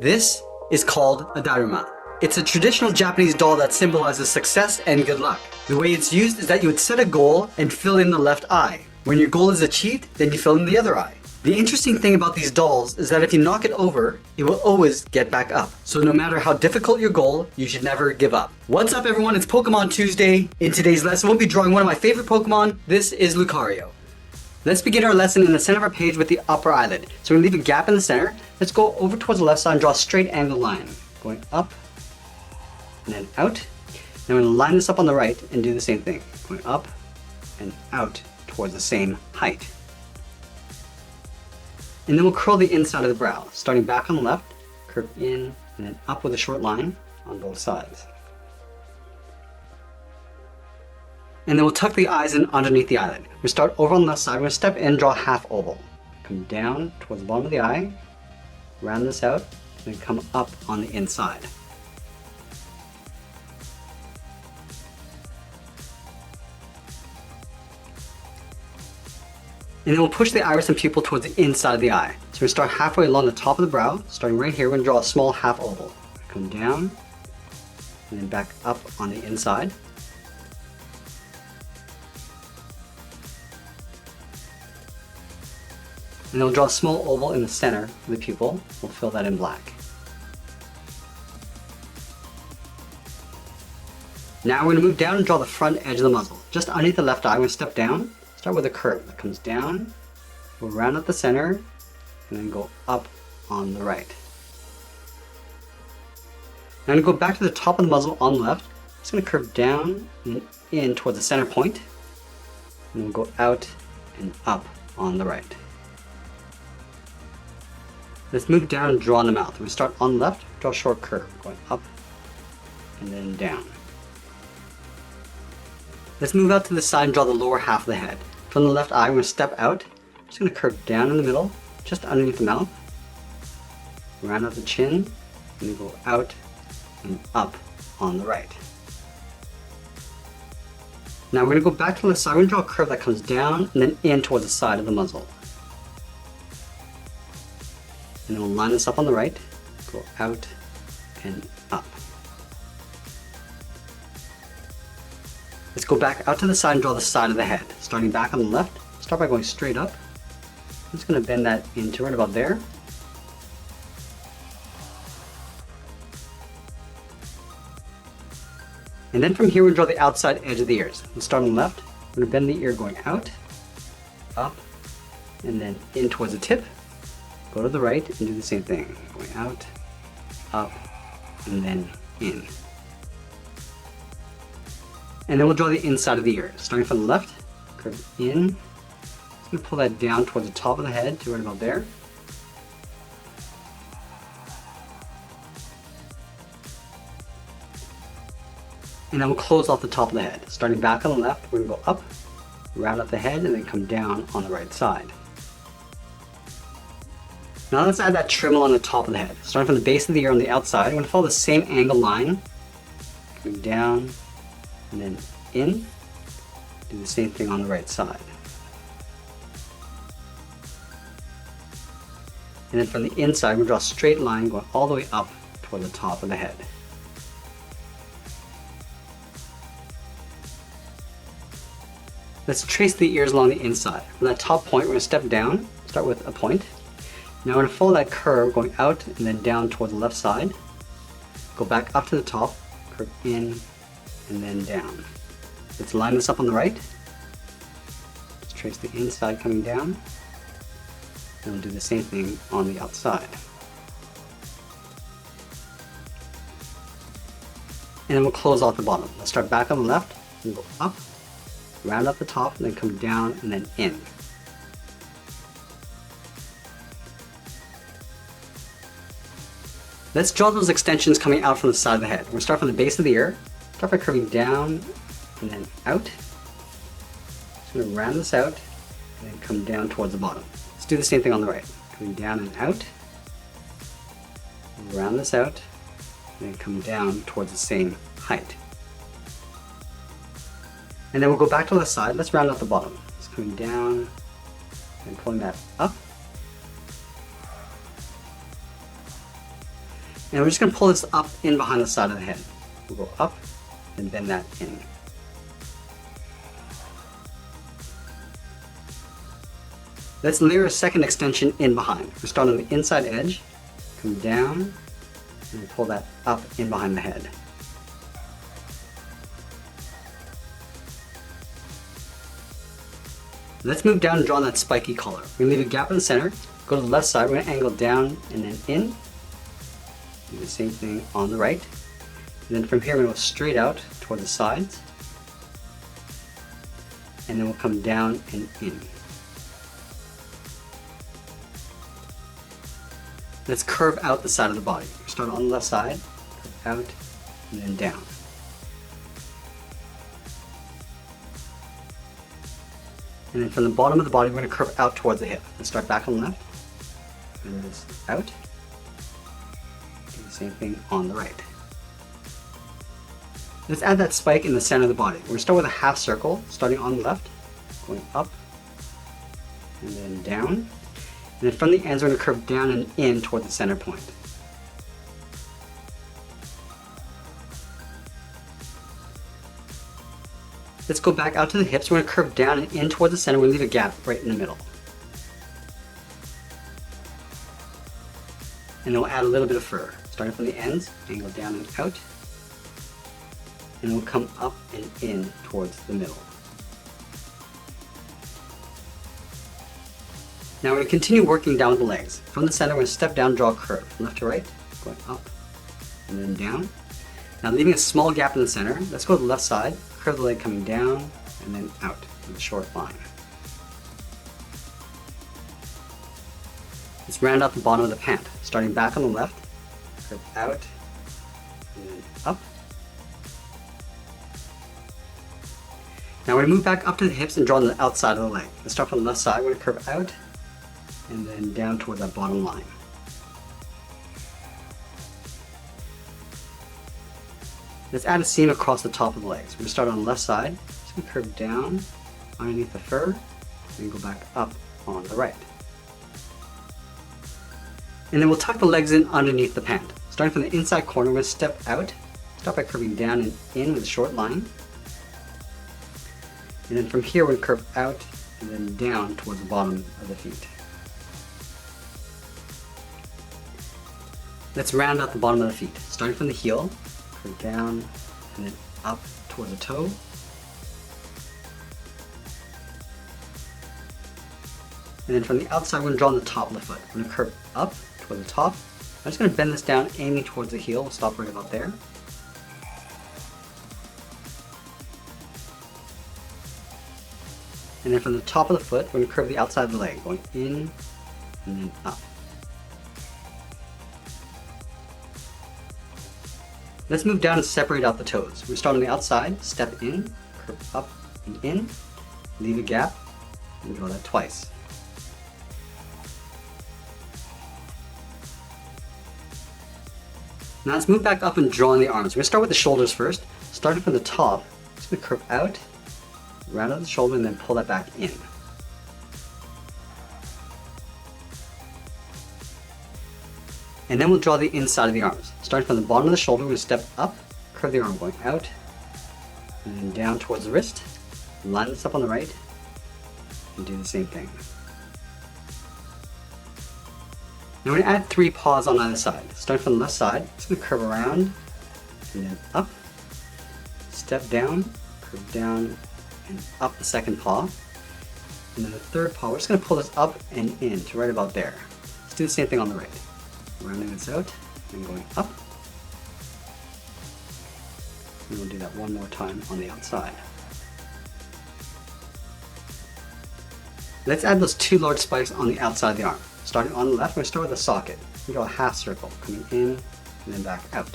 This is called a daruma. It's a traditional Japanese doll that symbolizes success and good luck. The way it's used is that you would set a goal and fill in the left eye. When your goal is achieved, then you fill in the other eye. The interesting thing about these dolls is that if you knock it over, it will always get back up. So no matter how difficult your goal, you should never give up. What's up everyone, it's Pokemon Tuesday. In today's lesson, we'll be drawing one of my favorite Pokemon. This is Lucario. Let's begin our lesson in the center of our page with the upper eyelid. So we're gonna leave a gap in the center. Let's go over towards the left side and draw a straight angle line. Going up and then out. Then we're gonna line this up on the right and do the same thing. Going up and out towards the same height. And then we'll curl the inside of the brow, starting back on the left, curve in, and then up with a short line on both sides. And then we'll tuck the eyes in underneath the eyelid. We start over on the left side, we're going to step in, draw a half oval. Come down towards the bottom of the eye, round this out, and then come up on the inside. And then we'll push the iris and pupil towards the inside of the eye. So we start halfway along the top of the brow, starting right here, we're going to draw a small half oval. Come down, and then back up on the inside. And then we'll draw a small oval in the center of the pupil. We'll fill that in black. Now we're going to move down and draw the front edge of the muzzle. Just underneath the left eye, we're going to step down. Start with a curve that comes down, we'll round at the center, and then go up on the right. Now I'm going to go back to the top of the muzzle on the left. Just going to curve down and in towards the center point, and we'll go out and up on the right. Let's move down and draw in the mouth. We start on the left, draw a short curve, going up and then down. Let's move out to the side and draw the lower half of the head. From the left eye, we're going to step out. I'm just going to curve down in the middle, just underneath the mouth. Round out the chin, and then go out and up on the right. Now we're going to go back to the side. We're going to draw a curve that comes down and then in towards the side of the muzzle. And then we'll line this up on the right, go out and up. Let's go back out to the side and draw the side of the head. Starting back on the left, start by going straight up. I'm just going to bend that into right about there. And then from here we'll draw the outside edge of the ears. We'll start on the left, we're going to bend the ear going out, up, and then in towards the tip. Go to the right and do the same thing. Going out, up, and then in. And then we'll draw the inside of the ear. Starting from the left, curve in. Just going to pull that down towards the top of the head to right about there. And then we'll close off the top of the head. Starting back on the left, we're going to go up, round up the head, and then come down on the right side. Now let's add that trim along the top of the head. Starting from the base of the ear on the outside, I'm going to follow the same angle line, coming down, and then in. Do the same thing on the right side. And then from the inside, we'll draw a straight line going all the way up toward the top of the head. Let's trace the ears along the inside. From that top point, we're going to step down, start with a point. Now we're going to follow that curve going out and then down toward the left side. Go back up to the top, curve in, and then down. Let's line this up on the right. Just trace the inside coming down. And we'll do the same thing on the outside. And then we'll close off the bottom. Let's start back on the left and go up, round up the top, and then come down and then in. Let's draw those extensions coming out from the side of the head. We're going to start from the base of the ear, start by curving down and then out. Just going to round this out and then come down towards the bottom. Let's do the same thing on the right. Coming down and out, round this out, and then come down towards the same height. And then we'll go back to the side. Let's round out the bottom. Just coming down and pulling that up. And we're just going to pull this up in behind the side of the head. We'll go up and bend that in. Let's layer a second extension in behind. We start on the inside edge, come down, and pull that up in behind the head. Let's move down and draw that spiky collar. We're going to leave a gap in the center, go to the left side, we're going to angle down and then in. Do the same thing on the right. And then from here we're going to go straight out toward the sides. And then we'll come down and in. Let's curve out the side of the body. Start on the left side, curve out, and then down. And then from the bottom of the body, we're going to curve out towards the hip. Let's start back on the left, and this out. Do the same thing on the right. Let's add that spike in the center of the body. We're going to start with a half circle, starting on the left, going up, and then down. And then from the ends, we're going to curve down and in toward the center point. Let's go back out to the hips. We're going to curve down and in toward the center. We'll leave a gap right in the middle. And then we'll add a little bit of fur. Starting from the ends, angle down and out. And we'll come up and in towards the middle. Now we're going to continue working down with the legs. From the center, we're going to step down, draw a curve. From left to right, going up and then down. Now leaving a small gap in the center, let's go to the left side, curve the leg coming down and then out with a short line. Let's round out the bottom of the pant. Starting back on the left, curve out and then up. Now we're going to move back up to the hips and draw on the outside of the leg. Let's start from the left side, we're going to curve out and then down toward that bottom line. Let's add a seam across the top of the legs. We're going to start on the left side, just going to curve down underneath the fur, and go back up on the right. And then we'll tuck the legs in underneath the pant. Starting from the inside corner, we're going to step out, start by curving down and in with a short line. And then from here, we're going to curve out and then down towards the bottom of the feet. Let's round out the bottom of the feet. Starting from the heel, curve down and then up towards the toe. And then from the outside, we're going to draw on the top of the foot. We're going to curve up toward the top. I'm just going to bend this down, aiming towards the heel. We'll stop right about there. And then from the top of the foot, we're going to curve the outside of the leg, going in and then up. Let's move down and separate out the toes. We start on the outside, step in, curve up and in, leave a gap, and draw that twice. Now let's move back up and draw on the arms. We're going to start with the shoulders first. Starting from the top, just going to curve out, round out the shoulder, and then pull that back in. And then we'll draw the inside of the arms. Starting from the bottom of the shoulder, we're going to step up, curve the arm going out, and then down towards the wrist. Line this up on the right, and do the same thing. Now we're going to add 3 paws on either side. Starting from the left side, it's going to curve around, and then up, step down, curve down, and up the second paw. And then the third paw, we're just going to pull this up and in to right about there. Let's do the same thing on the right. Rounding this out and going up. And we'll do that one more time on the outside. Let's add those 2 large spikes on the outside of the arm. Starting on the left, we're going to start with a socket. We draw a half circle coming in and then back out.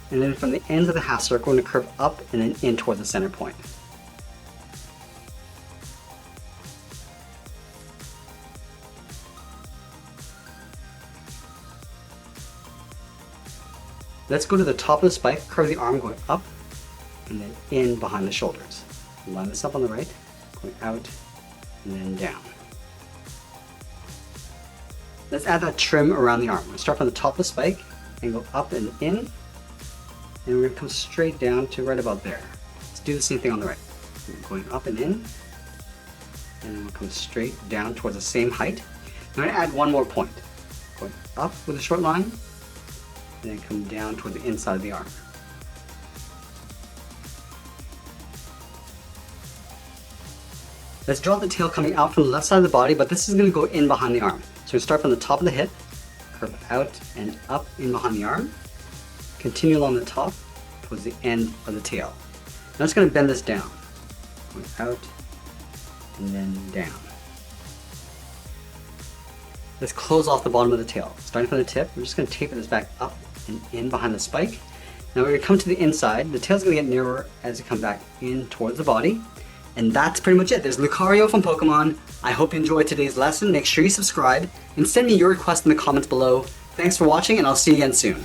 And then from the ends of the half circle, we're going to curve up and then in toward the center point. Let's go to the top of the spike, curve the arm going up and then in behind the shoulders. Line this up on the right, going out and then down. let's add that trim around the arm. We're going to start from the top of the spike and go up and in, and we're going to come straight down to right about there. Let's do the same thing on the right. We're going up and in, and we'll come straight down towards the same height. I'm going to add one more point. Going up with a short line, and then come down toward the inside of the arm. Let's draw the tail coming out from the left side of the body, but this is going to go in behind the arm. So we start from the top of the hip, curve out and up in behind the arm, continue along the top towards the end of the tail. Now it's going to bend this down, going out and then down. Let's close off the bottom of the tail. Starting from the tip, we're just going to taper this back up and in behind the spike. Now we're going to come to the inside. The tail's going to get narrower as you come back in towards the body. And that's pretty much it. There's Lucario from Pokemon. I hope you enjoyed today's lesson. Make sure you subscribe and send me your requests in the comments below. Thanks for watching, and I'll see you again soon.